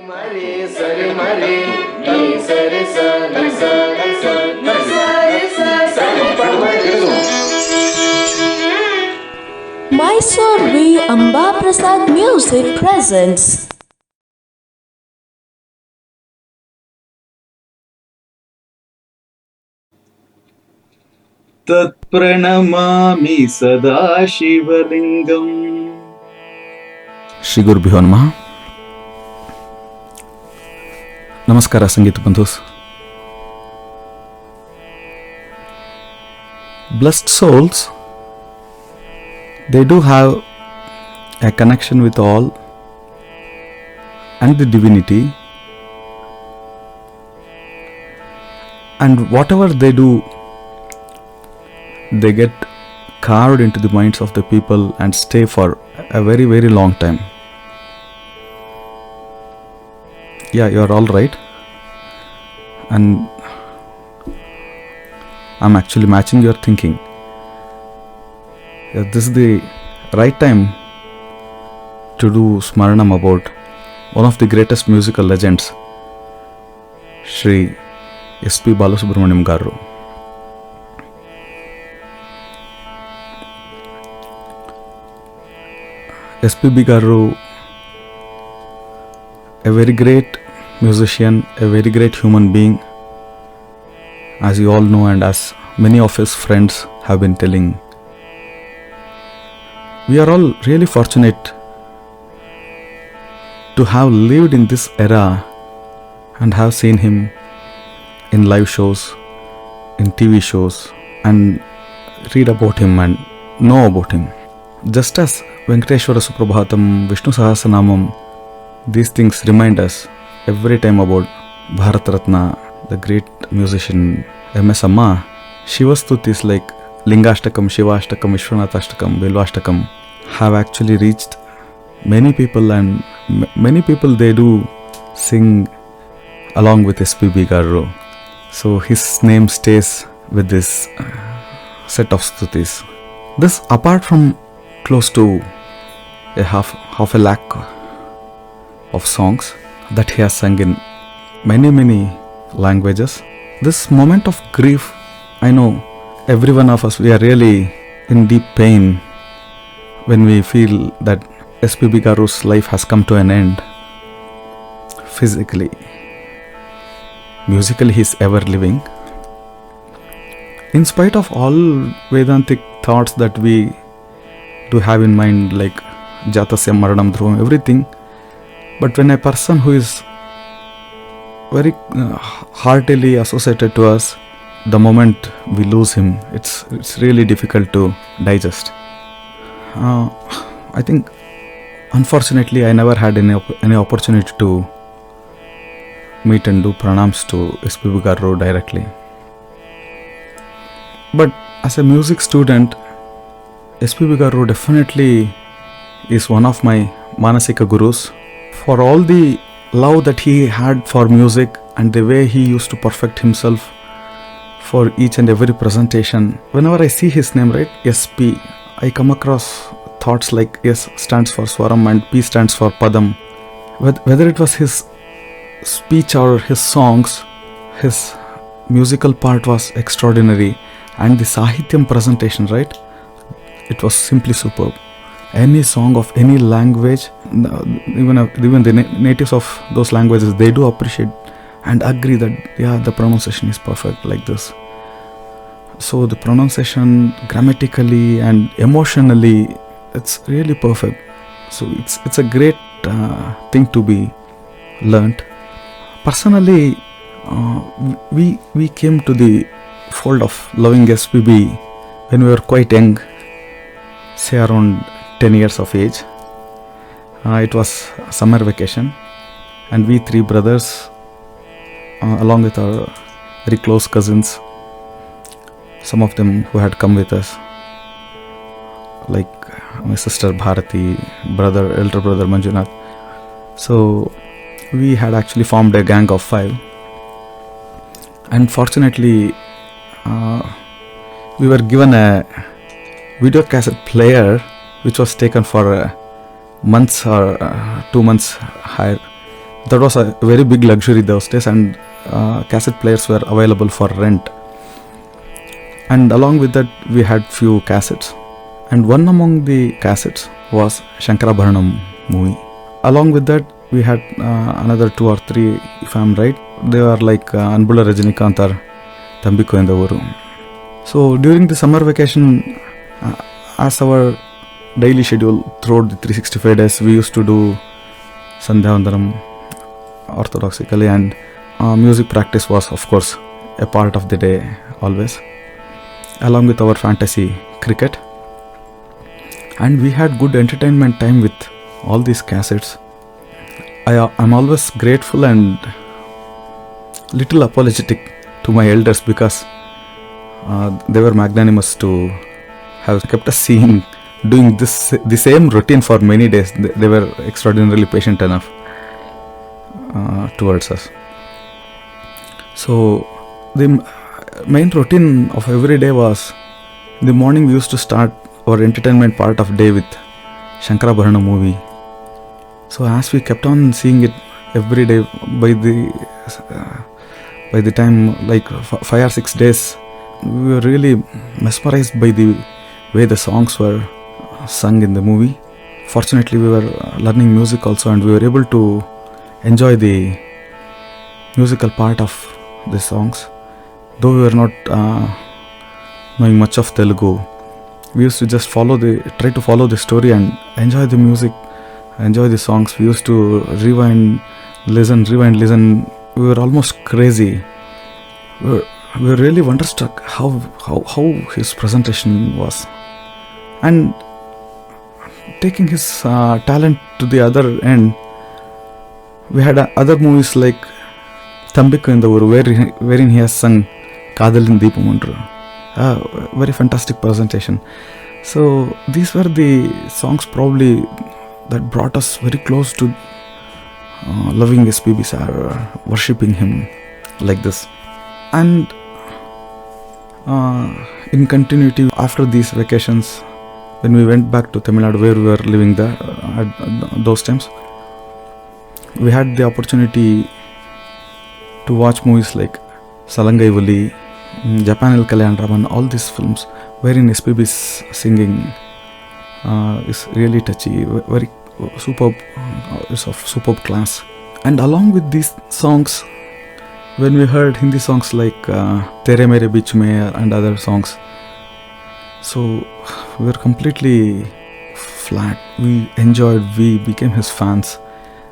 Mare sare mare ni sare sa ni sa ni sa ni sa ni sa Mysore V Ambaprasad Music presents तत्प्रणमामि सदा शिवलिङ्गम् ಶ್ರೀ ಗುರುಭ್ಯೋ ನಮಃ. ನಮಸ್ಕಾರ ಸಂಗೀತ ಬಂಧುಸ್. Blessed souls, they do have a connection with all and the divinity, and whatever they do, they get carved into the minds of the people and stay for a very, very long time. Yeah, you are all right. And I'm actually matching your thinking. Yeah, this is the right time to do Smaranam about one of the greatest musical legends, Shri SP Balasubrahmanyam Garu. SPB Garu, a very great musician, a very great human being, as you all know and as many of his friends have been telling. We are all really fortunate to have lived in this era and have seen him in live shows, in TV shows, and read about him and know about him. Just as Venkateshwara Suprabhatam, Vishnu Sahasranamam, these things remind us every time about Bharat Ratna, the great musician MS Amma. Shivastutis like Lingashtakam, Shivashtakam, Vishwanathashtakam, Bilvashtakam have actually reached many people, and many people they do sing along with SPB Garu. So his name stays with this set of stutis. This apart from close to a half a lakh of songs that he has sung in many languages. This moment of grief, I know every one of us, we are really in deep pain when we feel that SPB Garu's life has come to an end. Physically, musically he is ever living. In spite of all Vedantic thoughts that we do have in mind, like Jatasya Maranam Dhruvam, everything, but when a person who is very heartily associated to us, the moment we lose him, it's really difficult to digest. I think unfortunately I never had any opportunity to meet and do pranams to SPB Garu directly, but as a music student, SPB Garu definitely is one of my Maanasika gurus. For all the love that he had for music and the way he used to perfect himself for each and every presentation, whenever I see his name, right, SP, I come across thoughts like S stands for Swaram and P stands for Padam. Whether it was his speech or his songs, his musical part was extraordinary, and the Sahityam presentation, right, it was simply superb. Any song of any language, even the natives of those languages, they do appreciate and agree that yeah, the pronunciation is perfect like this. So the pronunciation grammatically and emotionally, it's really perfect. So it's a great thing to be learnt. Personally, we came to the fold of loving SPB when we were quite young, say around 10 years of age. It was summer vacation, and we three brothers, along with our very close cousins, some of them who had come with us, like my sister Bharati, elder brother Manjunath. So we had actually formed a gang of 5, and fortunately we were given a video cassette player which was taken for months or 2 months hire That was a very big luxury those days, and cassette players were available for rent. And along with that, we had few cassettes. And one among the cassettes was Shankarabharanam movie. Along with that, we had another 2 or 3, if I'm right. They were like Anbula Rajinikanth or Thambiko in the Uru. So during the summer vacation, as our daily schedule throughout the 365 days, we used to do Sandhyavandanam orthodoxically, and music practice was, of course, a part of the day always, along with our fantasy cricket. And we had good entertainment time with all these cassettes. I'm always grateful and little apologetic to my elders, because they were magnanimous to have kept us doing the same routine for many days. They were extraordinarily patient enough towards us. So the main routine of every day was, in the morning we used to start our entertainment part of day with Shankarabharanam movie. So as we kept on seeing it every day, by the time like 5 or 6 days, we were really mesmerized by the way the songs were sung in the movie. Fortunately, we were learning music also, and we were able to enjoy the musical part of the songs. Though we were not knowing much of Telugu, we used to just try to follow the story and enjoy the music, enjoy the songs. We used to rewind, listen. We were almost crazy. We were really wonderstruck how his presentation was. And taking his talent to the other end, we had other movies like Thambikku in the Uru, wherein he has sung Kadalin Deepamundru. Very fantastic presentation. So these were the songs probably that brought us very close to loving SPB sir, worshipping him like this. And in continuity, after these vacations, when we went back to Tamil Nadu, where we were living there at those times, we had the opportunity to watch movies like Salangai Vuli, Japanil Kalyanraman, all these films wherein SPB's singing is really touchy, very superb, it's of superb class. And along with these songs, when we heard Hindi songs like Tere Mere Beech Mein and other songs, so we were completely flat. We enjoyed, we became his fans.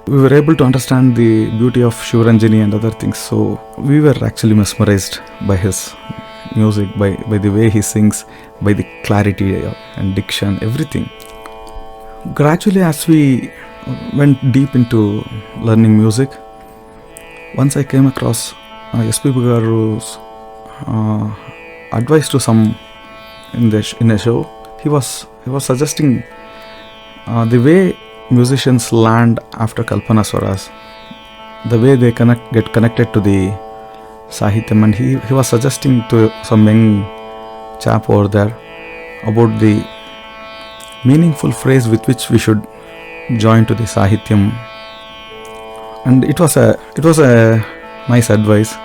We were able to understand the beauty of Shivaranjani and other things. So we were actually mesmerized by his music, by the way he sings, by the clarity and diction, everything. Gradually, as we went deep into learning music, once I came across SPB Garu's advice to some in a show. He was suggesting the way musicians land after Kalpana Swaras, the way they get connected to the Sahityam, and he was suggesting to some young chap over there about the meaningful phrase with which we should join to the Sahityam, and it was a nice advice.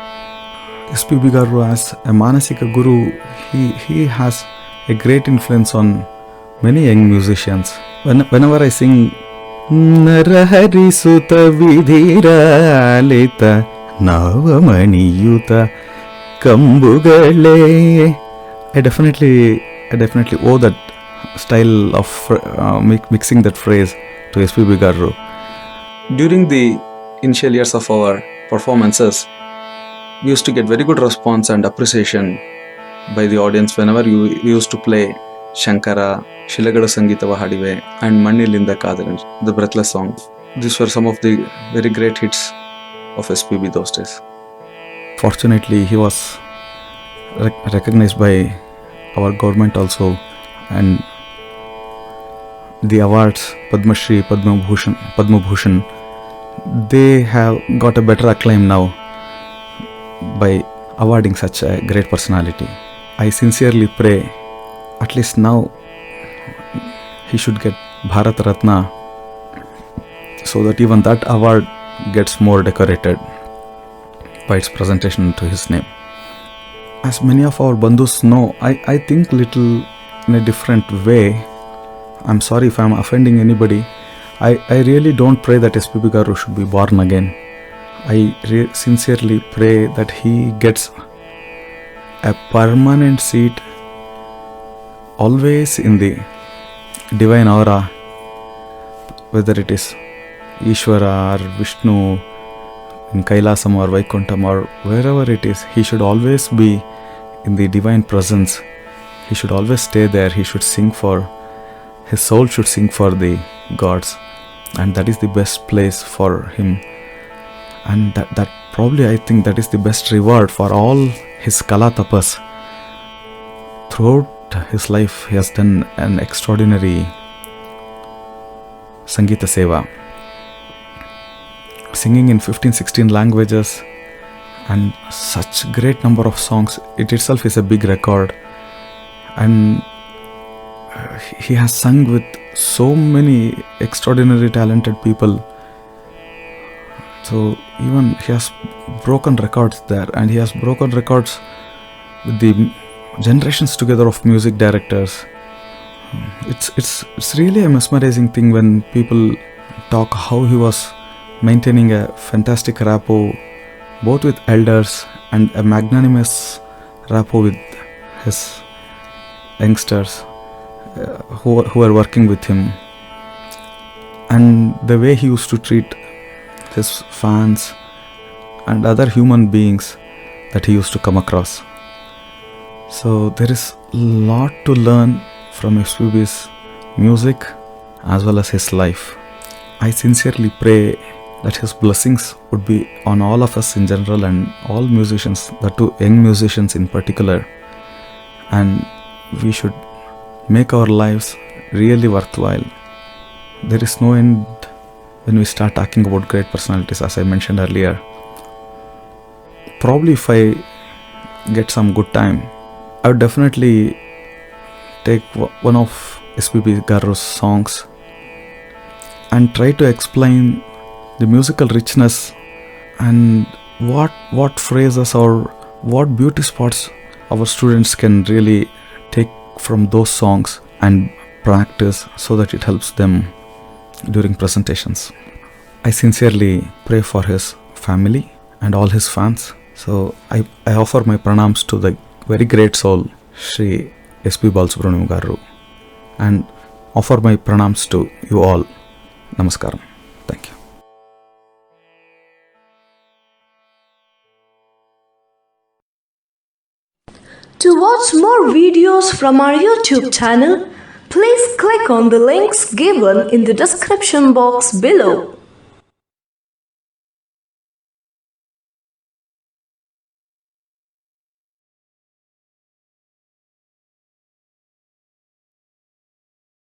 SPB Garu, as a Maanasika guru, he has a great influence on many young musicians. Whenever I sing Narahari Sutta Vidhiralita Navamaniyuta Kambugale, I definitely owe that style of mixing that phrase to SPB Garu. During the initial years of our performances, we used to get very good response and appreciation by the audience whenever we used to play Shankara, Shilagada Sangeetha Hadive, and Mannilinda Kadaran, the breathless song. These were some of the very great hits of SPB those days. Fortunately, he was recognized by our government also, and the awards, Padma Shri, Padma Bhushan, they have got a better acclaim now by awarding such a great personality. I sincerely pray, at least now, he should get Bharat Ratna, so that even that award gets more decorated by its presentation to his name. As many of our bandhus know, I think little in a different way. I'm sorry if I'm offending anybody. I really don't pray that SPB Garu should be born again. I sincerely pray that he gets a permanent seat always in the divine aura, whether it is Ishvara or Vishnu in Kailasam or Vaikuntham or wherever it is. He should always be in the divine presence. He should always stay there. He should sing for, his soul should sing for the gods, and that is the best place for him. And that probably, I think, that is the best reward for all his Kala tapas. Throughout his life, he has done an extraordinary Sangeetha Seva, singing in 15-16 languages and such great number of songs. It itself is a big record, and he has sung with so many extraordinary talented people. So even he has broken records there, and he has broken records with the generations together of music directors. It's really a mesmerizing thing when people talk how he was maintaining a fantastic rapport both with elders and a magnanimous rapport with his youngsters who are working with him, and the way he used to treat his fans and other human beings that he used to come across. So there is a lot to learn from SPB's music as well as his life. I sincerely pray that his blessings would be on all of us in general and all musicians, the two young musicians in particular, and we should make our lives really worthwhile. There is no end when we start talking about great personalities, as I mentioned earlier. Probably if I get some good time, I would definitely take one of SPB Garu's songs and try to explain the musical richness and what phrases or what beauty spots our students can really take from those songs and practice so that it helps them during presentations. I sincerely pray for his family and all his fans. So I offer my pranams to the very great soul Shri SP Balasubrahmanyam Garu, and offer my pranams to you all. Namaskaram. Thank you. To watch more videos from our YouTube channel, please click on the links given in the description box below.